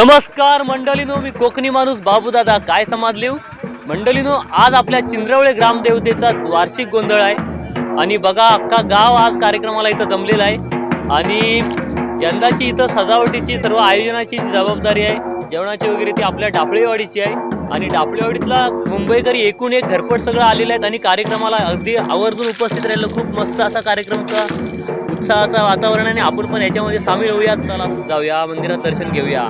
नमस्कार मंडळीनो, मी कोकणी माणूस बाबूदादा. काय समजलीव मंडळीनो, आज आपल्या चिंद्रवळे ग्रामदेवतेचा वार्षिक गोंधळ आहे आणि बघा अख्खा गाव आज कार्यक्रमाला इथं जमलेला आहे. आणि यंदाची इथं सजावटीची सर्व आयोजनाची जबाबदारी आहे, जेवणाची वगैरे ती आपल्या डापळेवाडीची आहे. आणि डापळेवाडीतला मुंबईकरी एकूण एक घरपट सगळं आलेले आहेत आणि कार्यक्रमाला अगदी आवर्जून उपस्थित राहिलं. खूप मस्त असा कार्यक्रमचा उत्साहाचा वातावरण आहे. आपण पण याच्यामध्ये सामील होऊया. चला जाऊया मंदिरात, दर्शन घेऊया.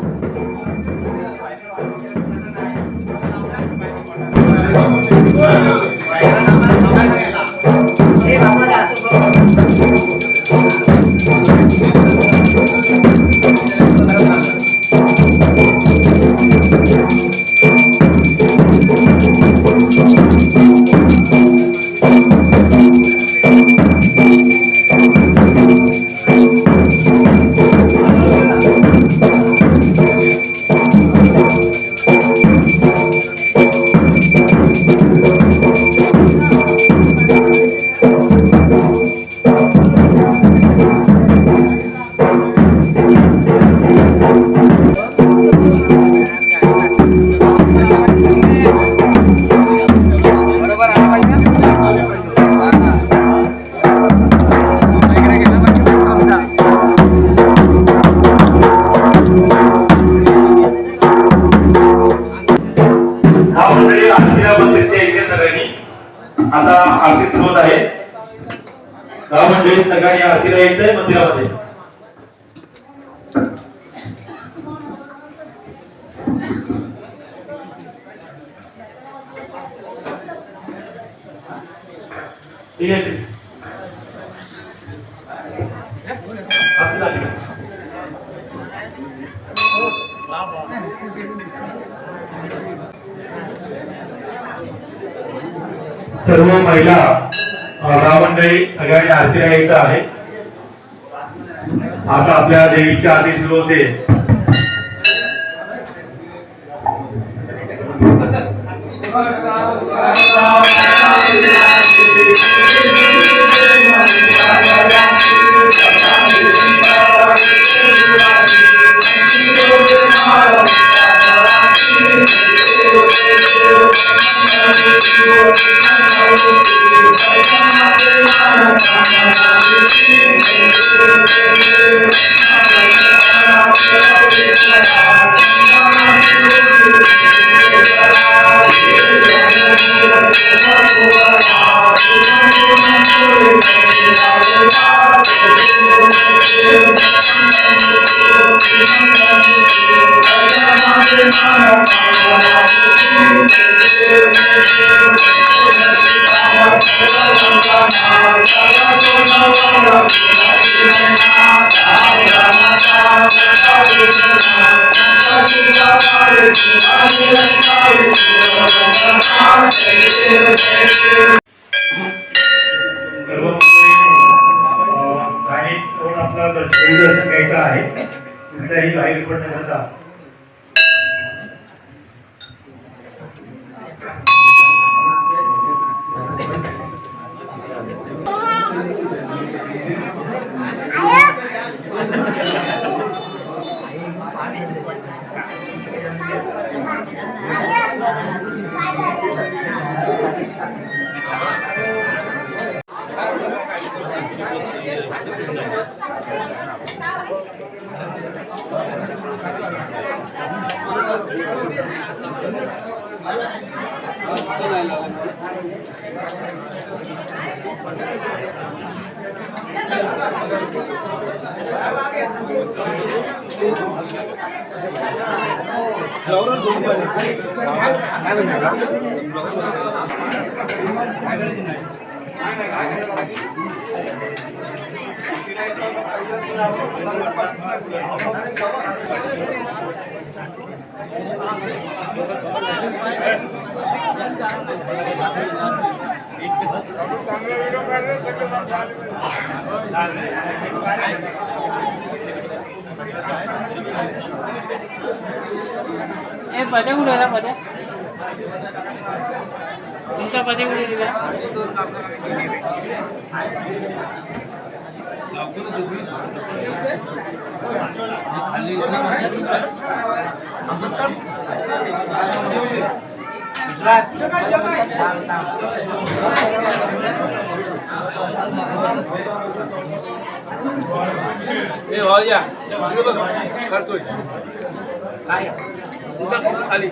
आता आरती सुरू होत आहे. गाव मंडळी सगळ्यांनी आरतीला यायचंय मंदिरामध्ये. ठीक आहे. सर्व महिला गाव मंडळी सगळ्यांनी आरतीला यायचं आहे. आता आपल्या देवीची आरती सुरू होते. आपला दर्शन घ्यायचं आहे. कुठल्याही बाहेर पडण्याचा पदे उडवला पदे तुमचा पदे उडवली का करतोय काय खाली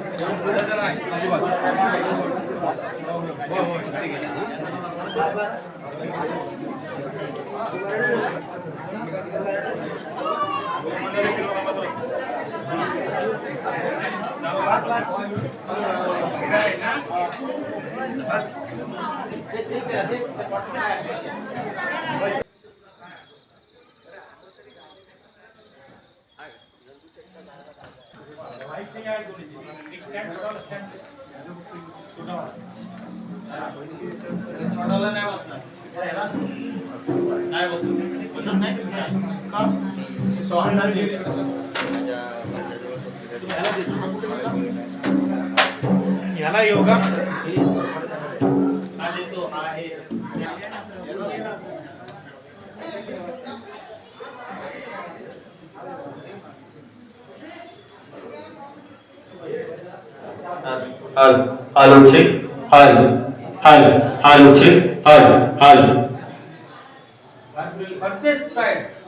याला yoga Hello, check. Hello, check. Hello. Purchase price.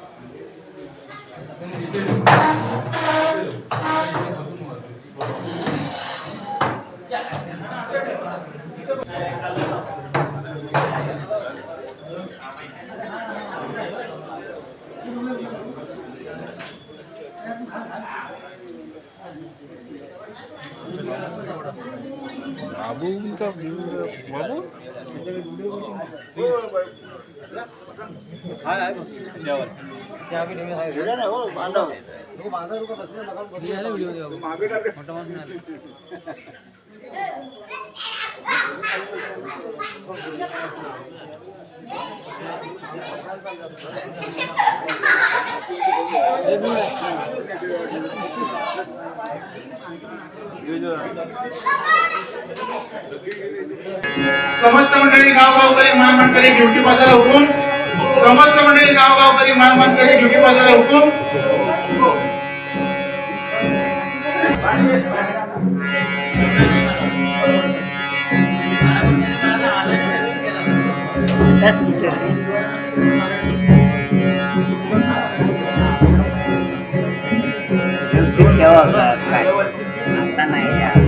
समस्त मंडळी गावगावकरी मानकरी ड्युटी बाजारा हुकूम समस्त मंडळी गावगावकरी मानकरी ड्युटी बाजारा हुकूम आता नाही यार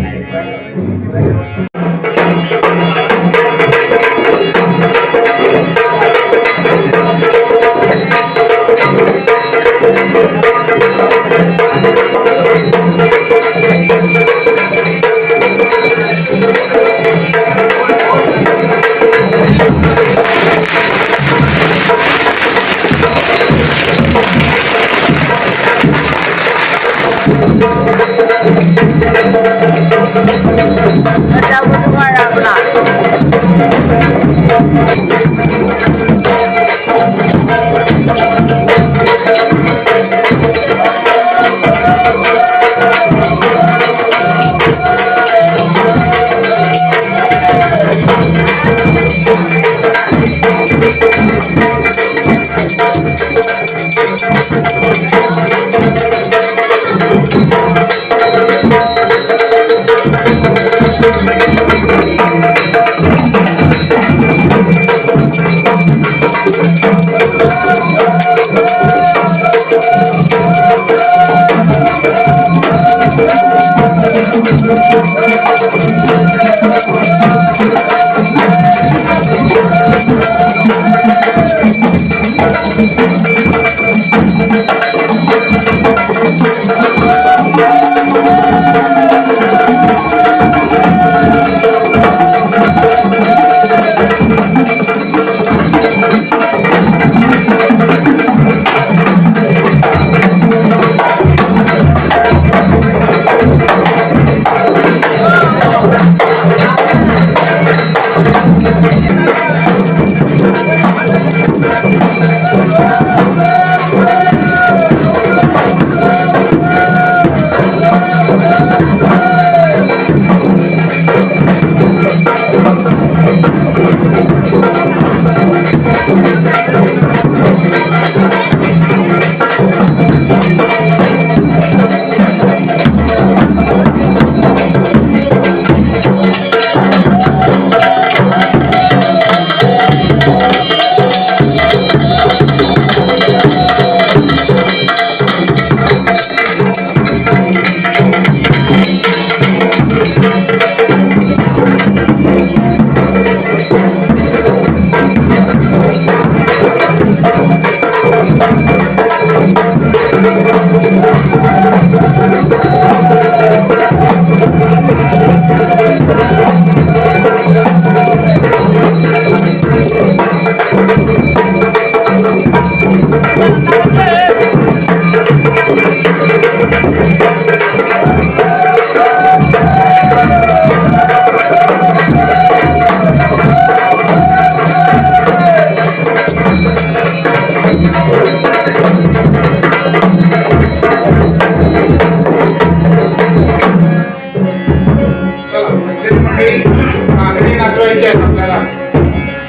काकडे नाचवायचे आहेत आपल्याला,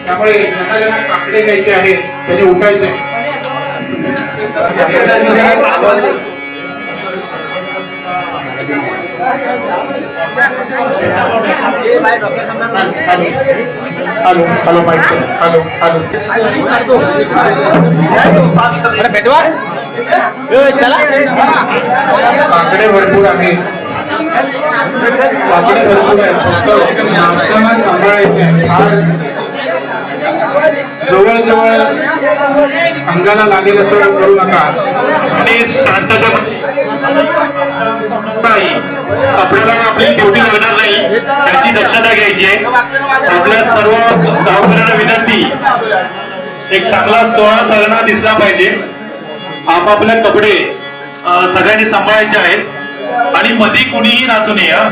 त्यामुळे ज्यांना ज्यांना काकडे घ्यायचे आहेत त्यांनी उठायचे. Hello hello mic hello hello. काकडे भरपूर आहेत, काकडे भरपूर आहेत, फक्त नाचताना सांभाळायचे आहे. फार जवळ अंगाला लागेल असं करू नका आणि शांतता नाही, आपल्याला आपली ड्युटी लागणार नाही याची दक्षता घ्यायची आहे. आपल्या सर्व गावकऱ्यांना विनंती, एक चांगला सोहळा सगळ्यांना दिसला पाहिजे. आपापले कपडे सगळ्यांनी सांभाळायचे आहेत आणि मध्ये कुणीही नाचू नये. हा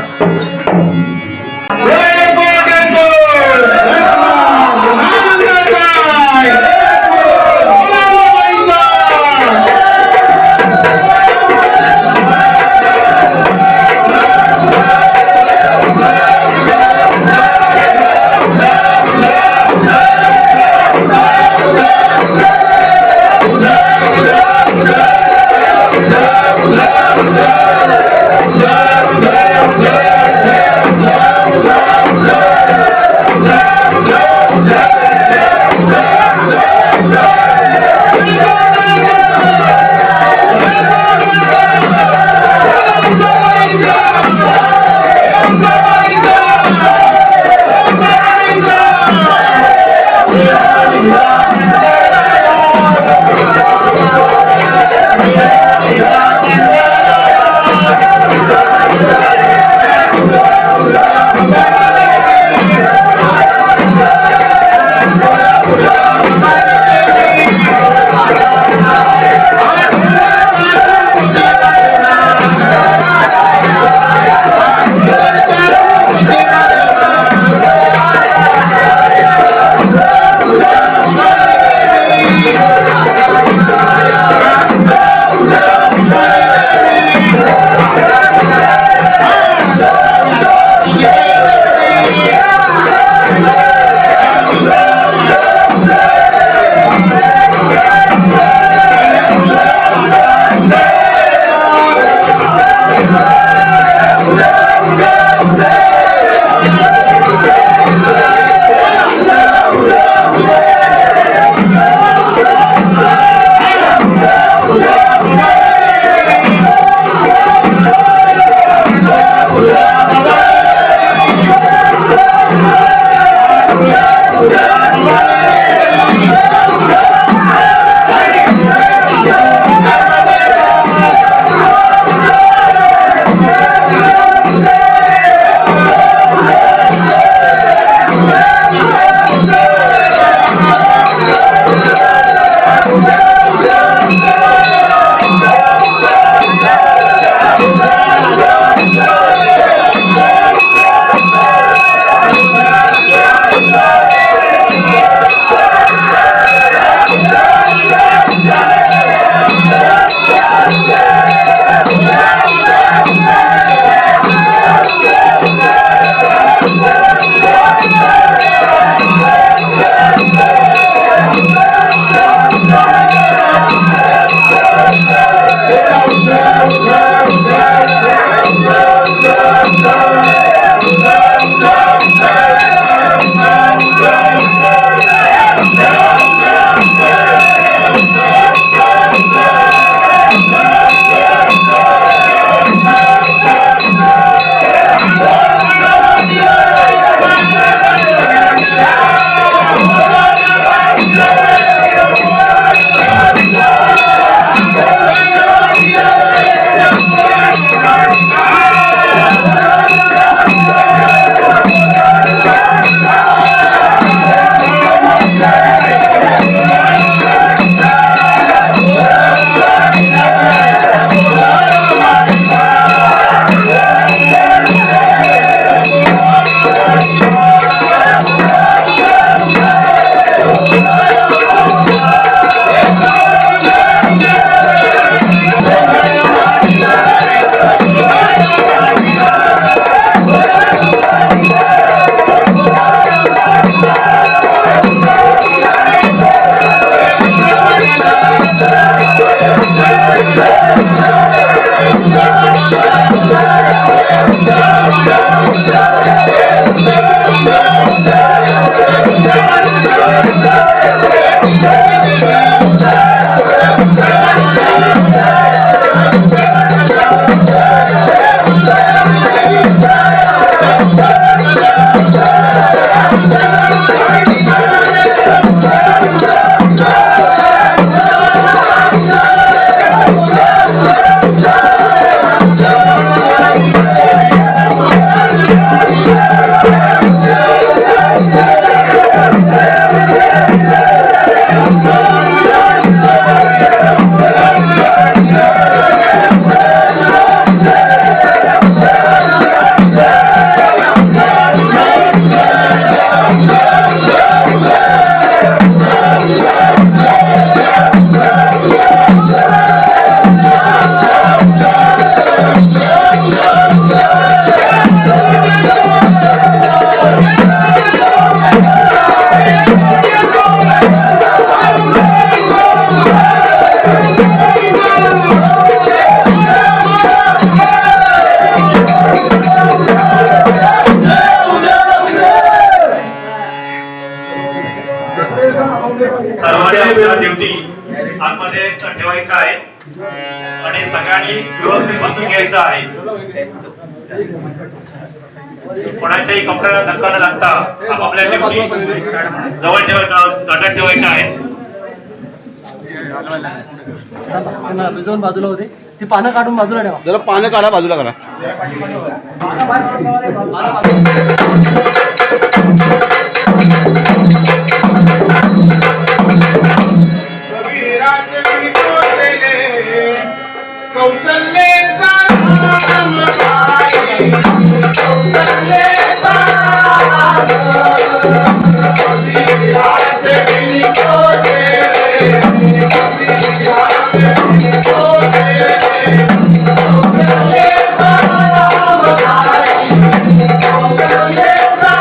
सर्वांनी आपल्या ड्युटी आतमध्ये ठेवायचा आहे आणि सगळ्यांनी व्यवस्थित बसून घ्यायचं आहे. कोणाच्याही कपड्याला धक्का न लागता आपापल्या ड्युटी जवळ ताटात ठेवायच्या आहेत. जाऊन बाजूला होते ती पानं काढून बाजूला ठेवा. जरा पानं काढा, बाजूला काढा. कबीराचे गणी कोसले, कौशल्येचा नाम आहे. कौशल्येचा नाम. कबीराचे गणी कोसले, कबीराचे गणी कोसले, कौशल्येचा नाम आहे. कौशल्येचा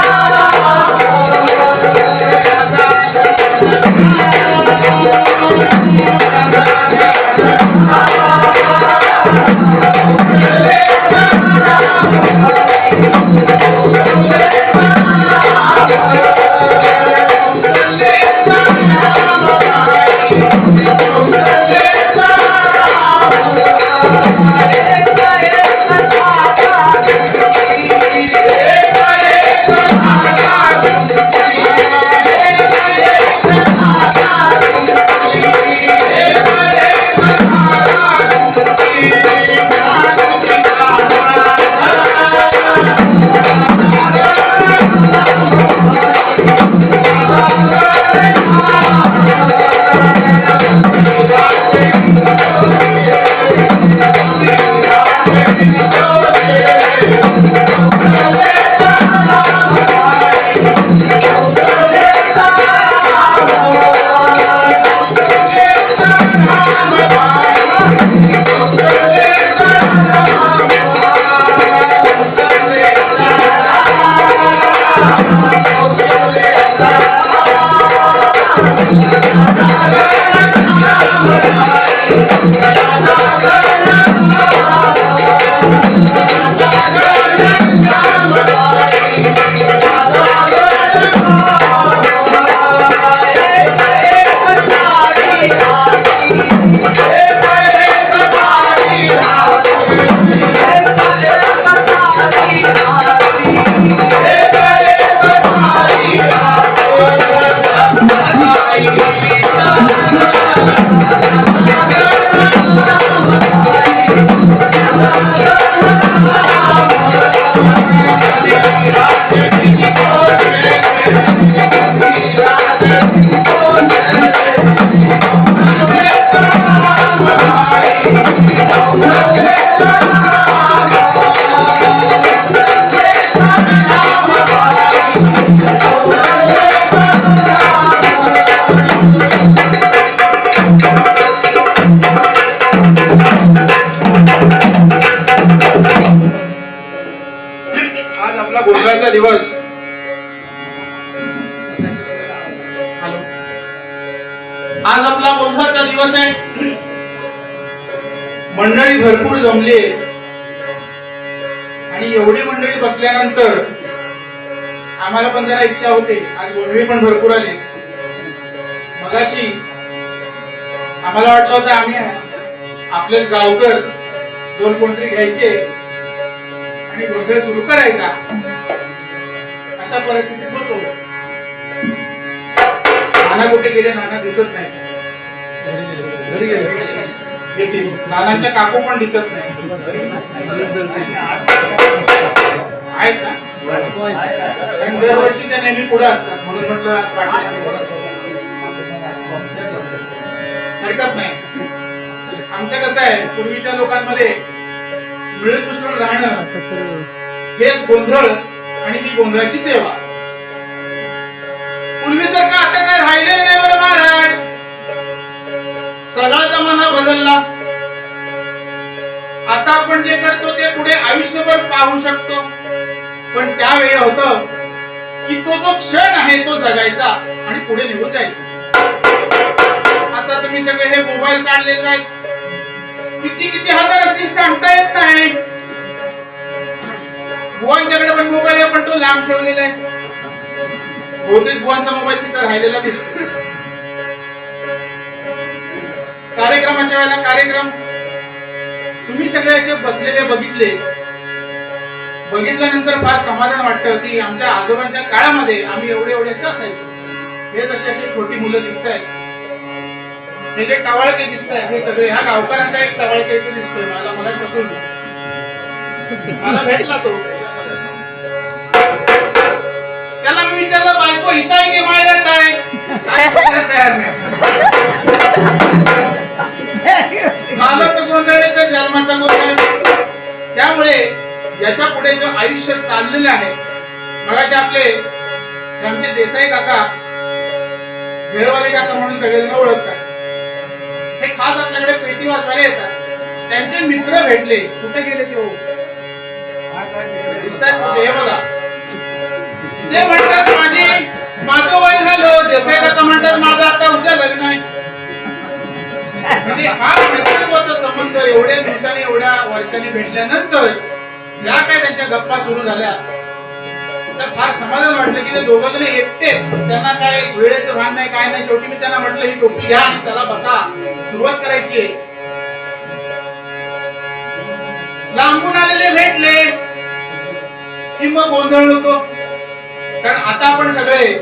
गोंधळाचा दिवस. आज आपला गोंधळाचा दिवस आहे. मंडळी भरपूर जमली आणि एवढी मंडळी बसल्यानंतर आम्हाला पण जरा इच्छा होते. आज गोंधळी पण भरपूर आले. मगाशी आम्हाला वाटलं होतं आम्ही आपलेच गावकर दोन कोणतरी घ्यायचे आणि गोंधळ सुरू करायचा. अशा परिस्थितीत होतो. नाना कुठे गेले? नाना दिसत नाही. येतील. नानांच्या काकू पण दिसत नाही. आहेत ना? आणि दरवर्षी त्या नेहमी पुढे असतात म्हणून म्हटलं हरकत नाही. आमचं कसं आहे, पूर्वीच्या लोकांमध्ये मिळून मिसळून राहणं हेच गोंधळ आणि ती गोंधळाची सेवा. पूर्वीसारखं आता काय राहिलेलं नाही बरं महाराज. सगळा जमाना बदलला. आता आपण जे करतो ते पुढे आयुष्यभर पाहू शकतो. पण त्यावेळी होतं की तो जो क्षण आहे तो जगायचा आणि पुढे निघून जायचा. आता तुम्ही सगळे हे मोबाईल काढलेले आहेत. किती किती हजार असतील सांगता येत नाही. बुवांच्याकडे पण मोबाईल आहे पण तो लांब ठेवलेला आहे. बहुतेक बुवांचा मोबाईल तिथं राहिलेला दिसतो. कार्यक्रमाच्या वेळेला कार्यक्रम तुम्ही सगळे असे बसलेले बघितल्यानंतर फार समाधान वाटतं की आमच्या आजोबांच्या काळामध्ये आम्ही एवढे असे असायचो. हे जसे अशी छोटी मुलं दिसत आहेत, हे जे टवाळके दिसत आहेत, हे सगळे ह्या गावकऱ्यांचा एक टवाळके इथे दिसतोय मला पासून मला भेटला तो. त्याला मी विचारलं, बायको इथं आहे की माहेरात आहे? काय बोलायला तयार नाही. झालं तर गोंधळ, तर जन्माचा गोंधळ. त्यामुळे याच्या पुढे जे आयुष्य चाललेले आहे, मगाशी आपले आमचे देसाई काका, भेळवाले काका म्हणून सगळेजण ओळखतात. हे खास आपल्याकडे पेटी वाजवायला येतात. त्यांचे मित्र भेटले. कुठे गेले ते? दिसतात कुठे? हे बघा, ते म्हणतात माझं वय झालं. देसाई काका म्हणतात माझं आता उद्या लग्न आहे. म्हणजे हा मित्रत्वाचा संबंध एवढ्या दिवसांनी, एवढ्या वर्षांनी भेटल्यानंतर ज्या काय त्यांच्या गप्पा सुरू झाल्या, तर फार समाधान वाटलं की ते दोघं जण एकटे, त्यांना काय वेळेचं भान नाही, काय नाही. शेवटी मी त्यांना म्हटलं, ही टोपी घ्या आणि चला बसा, सुरुवात करायची आहे. लांबून आलेले भेटले की मग गोंधळ होतो. कारण आता आपण सगळे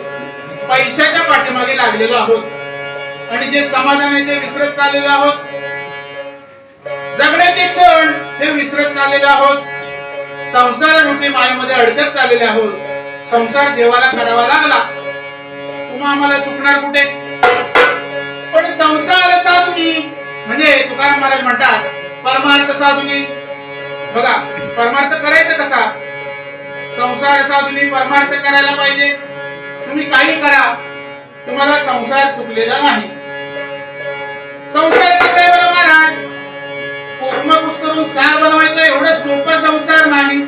पैशाच्या पाठीमागे लागलेलो आहोत आणि जे समाधान आहे ते विसरत चाललेलो आहोत. जगण्याचे क्षण हे विसरत चाललेले आहोत. संसार रूपी मायेमध्ये अडकत चाललेले आहोत. संसार देवाला करावा लागला, तुम्हा आम्हाला चुकणार कुठे? पण संसार साधुनी, म्हणजे तुकाराम महाराज म्हणतात परमार्थ साधुनी. बघा, परमार्थ करायचा कसा? संसार साधुनी परमार्थ करायला पाहिजे. तुम्ही काही करा, तुम्हाला संसार चुकलेला नाही. संसार कसा आहे बरं महाराज? कोकमा करून सार बनवायचा, एवढं सोपं संसार नाही.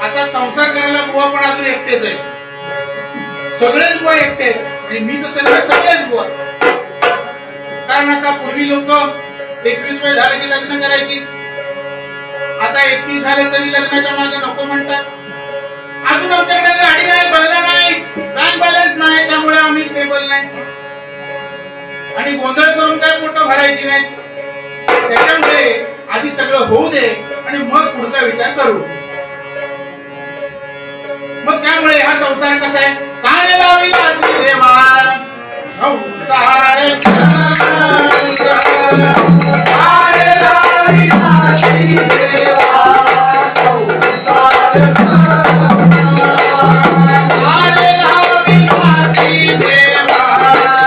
आता संसार करायला बुवा पण अजून एकटेच आहे. सगळेच बुवा एकटे आहेत. म्हणजे मी तसं नाही, सगळेच बुवा. कारण आता पूर्वी लोक 21 वय झालं की लग्न करायची. आता 31 झाले तरी लग्नाच्या मागे नको म्हणतात. अजून आमच्याकडे गाडी नाही, बंगला नाही, बँक बॅलन्स नाही, त्यामुळे आम्ही स्टेबल नाही. आणि गोंधळ करून काय पोटं भरायची नाही. त्याच्यामुळे आधी सगळं होऊ दे आणि मग पुढचा विचार करू. मग त्यामुळे हा संसार कसा आहे? काय लावी दासी देवा संसार, काय लावी दासी देवा संसार, काय लावी दासी देवा संसार.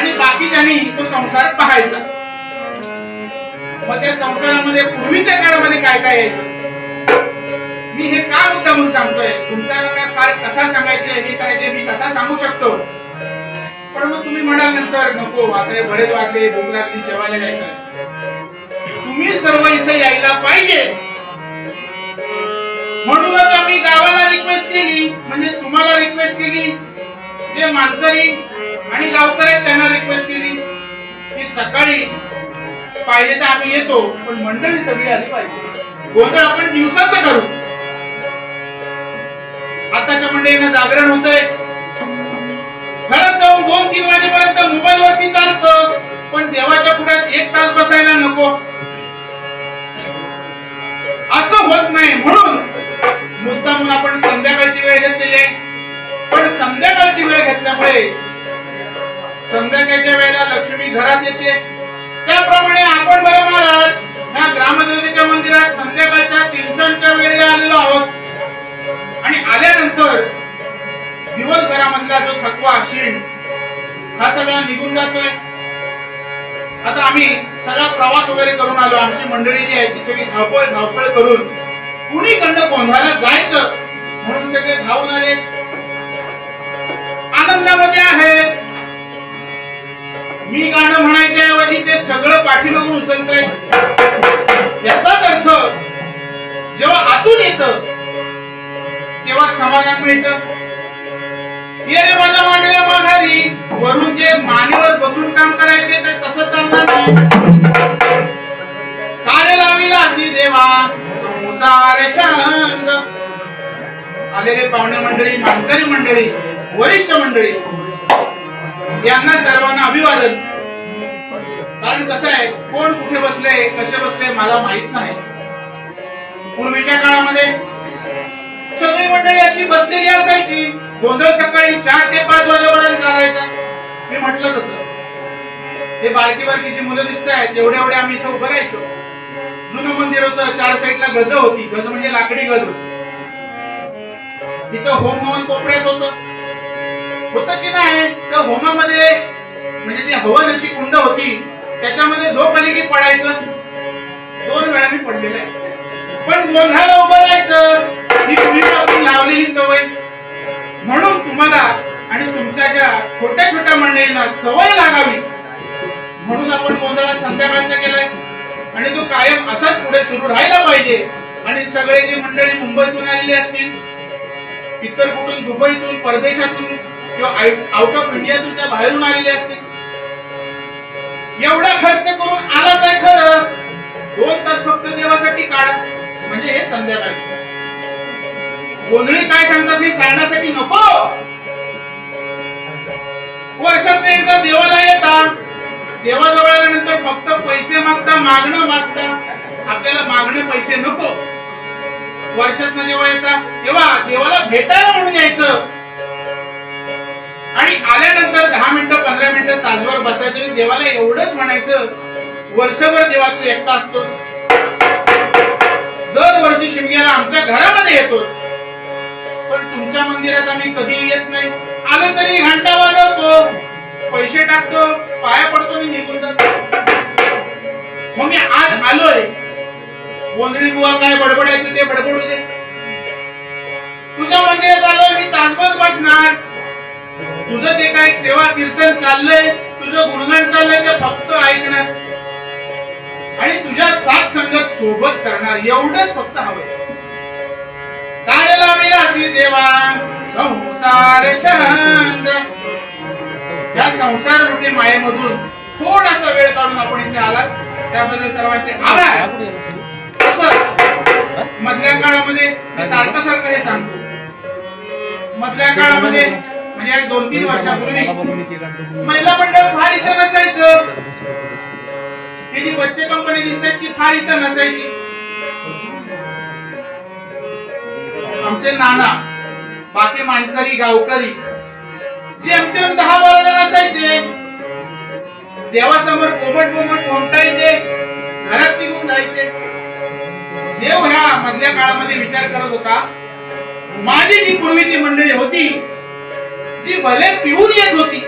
आणि बाकीच्यांनी तो संसार पाहायचा. मग त्या संसारामध्ये पूर्वीच्या काळामध्ये काय काय यायचं, मी हे का मुद्दा म्हणून सांगतोय. तुमच्याला काय फार कथा सांगायची हे करायचे, मी कथा सांगू शकतो, पण मग तुम्ही म्हणाल नंतर नको आता हे बरेच वाजले, भूक लागली, जेवायला जायचं. तुम्ही सर्व इथे यायला पाहिजे म्हणूनच आम्ही गावाला रिक्वेस्ट केली, म्हणजे तुम्हाला रिक्वेस्ट केली, जे मानकरी आणि गावकरी आहेत त्यांना रिक्वेस्ट केली की सकाळी पाहिजे तर आम्ही येतो, पण मंडळी सगळी आली पाहिजे. गोंधळ आपण दिवसाचं करू. आताच्या मंडळींना जागरण होतंय, घरात जाऊन 2-3 वाजेपर्यंत मोबाईल वरती चालतं, पण देवाच्या पुढ्यात 1 तास बसायला नको, असं होत नाही. म्हणून मुद्दामून आपण संध्याकाळची वेळ घेतलेली आहे. पण संध्याकाळची वेळ घेतल्यामुळे संध्याकाळच्या वेळेला लक्ष्मी घरात येते. त्याप्रमाणे आपण बरं महाराज ह्या ग्रामदेवतेच्या मंदिरात संध्याकाळच्या तीर्थांच्या वेळेला आलेलो आहोत आणि आल्यानंतर दिवसभरामधला जो थकवा शीण हा सगळा निघून जातोय. आता आम्ही सगळा प्रवास वगैरे करून आलो, आमची मंडळी जी आहे ती सगळी धावपळ करून कुणीकडनं गोंधळाला जायचं म्हणून सगळे धावून आले, आनंदामध्ये आहेत. मी गाणं म्हणायच्या ऐवजी ते सगळं पाठीमागून उचलतंय. याचाच अर्थ जेव्हा आतून येतं तेव्हा समाधान मिळतं. ये रे माझ्या मागल्या माघारी, वरून जे मानेवर बसून काम करायचे ते तसं चालणार नाही. काय लाविला अशी देवा संसार छंद. आलेले पाहुणे मंडळी, मानकरी मंडळी, वरिष्ठ मंडळी यांना सर्वांना अभिवादन. कारण कसं आहे, कोण कुठे बसले कसे बसले मला माहित नाही. पूर्वीच्या काळामध्ये सगळी मंडळी अशी बसलेली असायची. गोंधळ सकाळी 4 ते 5 वाजेपर्यंत चालायचा. मी म्हटलं तसं हे बारकी बारकी जी मुलं दिसत आहेत एवढे एवढे आम्ही इथं उभं राहायचो. जुनं मंदिर होतं, 4 साईडला गज होती, गज म्हणजे लाकडी गज होती. इथं होम हवन कोपऱ्यात होतं की नाही. तर होमामध्ये म्हणजे ती हवनाची कुंड होती, त्याच्यामध्ये झोप आली की पडायचं. 2 वेळा मी पडलेलं आहे. पण गोंधळाला उभं राहायचं ही पूर्वीपासून लावलेली सवय. म्हणून तुम्हाला आणि तुमच्या ज्या छोट्या छोट्या मंडळींना सवय लागावी म्हणून आपण गोंधळा संध्याकाळचा केलाय आणि तो कायम असाच पुढे सुरू राहायला पाहिजे. आणि सगळे जे मंडळी मुंबईतून आलेले असतील, इतर कुठून दुबईतून, परदेशातून किंवा आउट ऑफ इंडियातून त्या बाहेरून आलेले असतील, एवढा खर्च करून आला काय खरं 2 तास फक्त देवासाठी काढा, म्हणजे हे संध्याकाळी. गोंधळी काय सांगतात हे सांगण्यासाठी नको. वर्षात एकदा देवाला येता, देवाजवळ आल्यानंतर फक्त पैसे मागता, मागणं मागता. आपल्याला मागणे पैसे नको. वर्षात जेव्हा येता तेव्हा देवाला भेटायला म्हणून यायचं आणि आल्यानंतर 10 मिनिटं 15 मिनिटं तासभर बसायचं आणि देवाला एवढंच म्हणायचं, वर्षभर देवा तू एकटा असतोस, दरवर्षी शिमग्याला आमच्या घरामध्ये येतोस, पण तुमच्या मंदिरात आम्ही कधी येत नाही. आलो तरी घंटा वाजवतो, पैसे टाकतो, पाया पडतो आणि निघून जातो. मग मी आज आलोय, गोंधळी बुवा काय बडबडायचं ते बडबडू दे. तुझ्या मंदिरात आलोय, मी तासभर बसणार. तुझं जे काय सेवा कीर्तन चाललंय, तुझं गुणगान चाललंय ते फक्त ऐकणार आणि तुझ्या साथ संगत सोबत करणार, एवढंच फक्त हवंय. काय लावेल अशी देवा संसार छंद. या संसार रूपी मायेमधून थोडासा वेळ काढून आपण इथे आलात, त्याबद्दल सर्वांचे आभार. असं मधल्या काळामध्ये मी सारखं हे सांगतो, मधल्या काळामध्ये म्हणजे 2-3 वर्षापूर्वी महिला मंडळ फार इथं नसायचं. ही जी बच्चे कंपनी दिसते ती फार इथं नसायची. आमचे नाना, बाकी मानकरी, गावकरी जेमतेम 10-12 जण असायचे. देवासमोर कोमट कोमटायचे, घरात निघून जायचे. देव ह्या मधल्या काळामध्ये विचार करत होता, माझी जी पूर्वीची मंडळी होती जी भले पिऊन येत होती,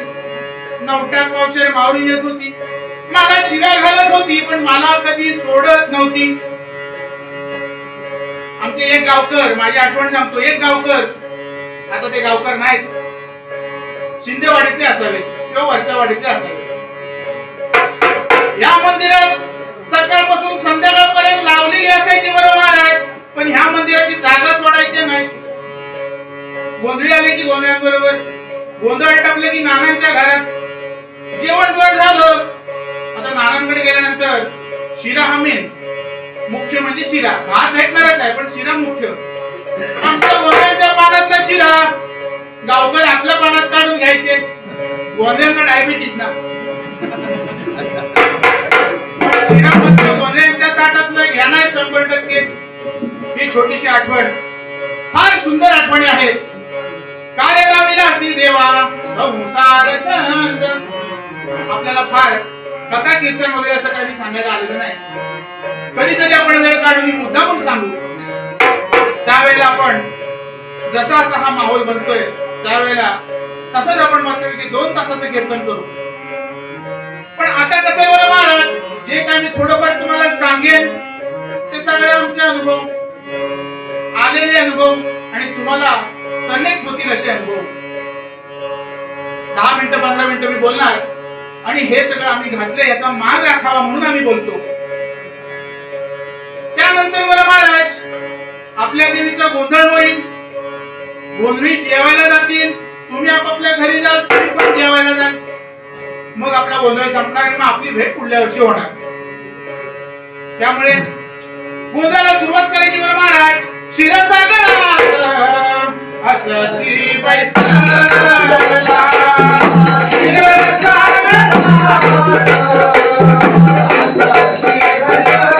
नवटाक पावशेर मावरून येत होती, मला शिव्या घालत होती, पण मला कधी सोडत नव्हती. आमचे एक गावकर, माझी आठवण सांगतो, एक गावकर, आता ते गावकर नाहीत, शिंदेवाडीतले असावे किंवा वरच्या वाडीतले असावे. या मंदिरात सकाळपासून संध्याकाळपर्यंत लावलेली असायची बरं महाराज, पण ह्या मंदिराची जागा सोडायची नाही. गोंधळी आले की गोंधळांबरोबर, गोंधळ आटपले की नानांच्या घरात जेवण बिवण झालं. आता नानांकडे गेल्यानंतर शिरा हा मेन, मुख्य म्हणजे शिरा. भात भेटणारच आहे पण शिरा मुख्य. आमच्या गोंधळांच्या पानातला शिरा गावकर आपल्या पानात काढून घ्यायचे. गोंधळांना डायबिटीस ना, शिरा मात्र गोंधळांच्या ताटातलं घेणार 100%. ही छोटीशी आठवण, फार सुंदर आठवणी आहेत. कार्याला विलासी देवा संसार छंद. आपल्याला फार कथा कीर्तन वगैरे असं काही सांगायला आलेलं नाही. कधीतरी आपण वेळ काढून मुद्दा पण सांगू. त्यावेळेला आपण जसा असा हा माहोल बनतोय त्यावेळेला तसंच आपण मस्तपैकी 2 तासाचं कीर्तन करू. पण आता कसं आहे बरं महाराज, जे काय मी थोडंफार तुम्हाला सांगेन ते सगळे आमचे अनुभव, आलेले अनुभव आणि तुम्हाला कनेक्ट होतील असे अनुभव. 10 मिनिटं 15 मिनिटं मी बोलणार आणि हे सगळं आम्ही घातले याचा मान राखावा म्हणून आम्ही बोलतो. त्यानंतर मला महाराज आपल्या देवीचा गोंधळ होईल, गोंधळी जेवायला जातील, तुम्ही आपापल्या घरी जाल, तुम्ही पण जेवायला जाल. मग आपला गोंधळ संपणार आणि मग आपली भेट पुढल्या वर्षी होणार. त्यामुळे गोंधळाला सुरुवात करायची मला महाराज. क्षीरसागरात असं श्री बैसला, क्षीरसागरात असं श्री बैसला.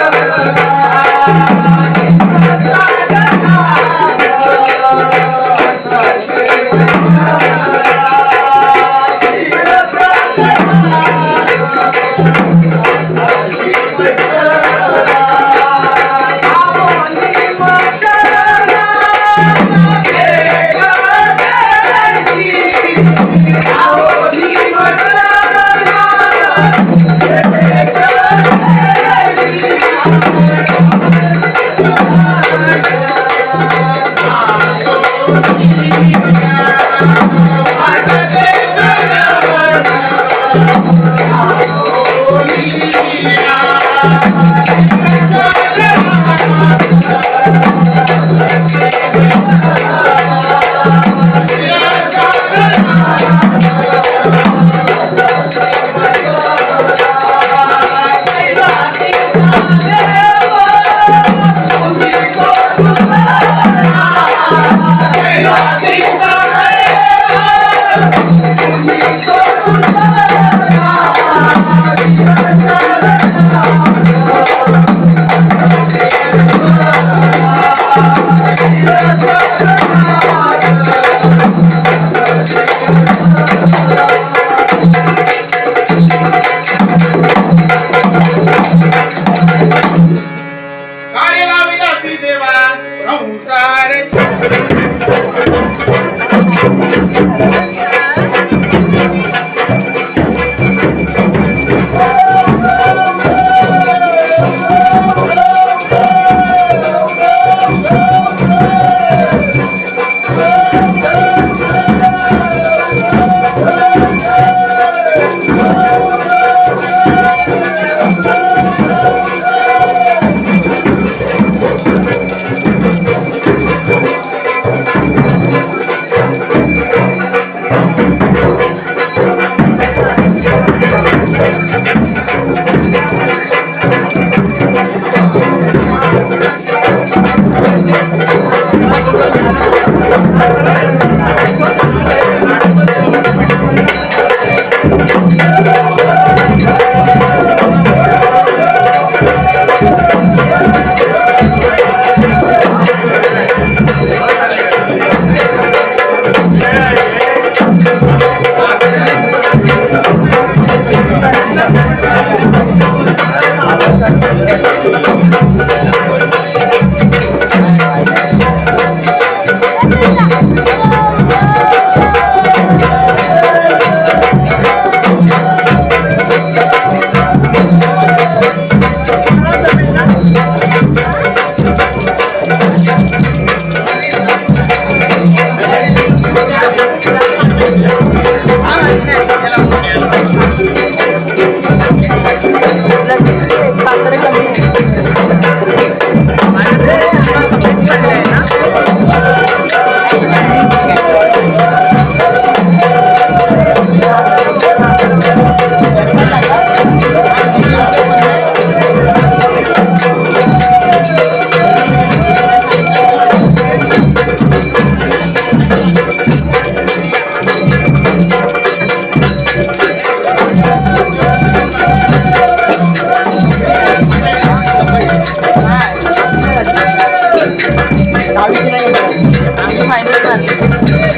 फायनल